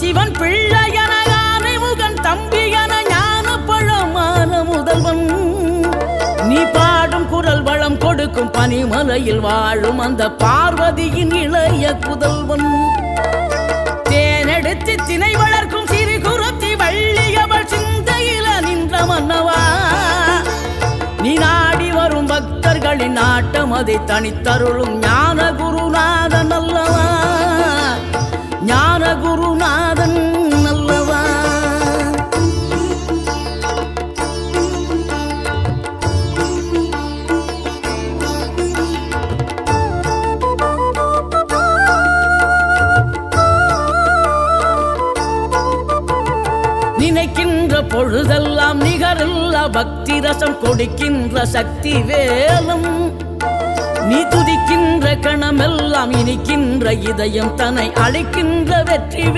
சிவன் பிள்ளையன ஆனைமுகன் தம்பியன ஞான பழமான முதல்வன் நீ பாடும் குரல் வளம் கொடுக்கும் பனிமலையில் வாழும் அந்த பார்வதியின் இளைய புதல்வன் தேனெடுத்து திணை வளர்க்கும் சிறு குருத்தி வள்ளியவள் சிந்தையில நின்ற மன்னவா நீ நாடி வரும் பக்தர்களின் நாட்டம் அதை தனித்தருளும் ஞான குருநாதன் அல்லவா ஞான குருநாதன் அல்லவா நினைக்கின்ற பொழுதெல்லாம் நிகரில்லா பக்தி ரசம் கொடுக்கின்ற சக்தி வேலும் நீ துதிக்கின்ற கணமெல்லாம் இனிக்கின்ற இதயம் தன்னை அழைக்கின்ற வெற்றி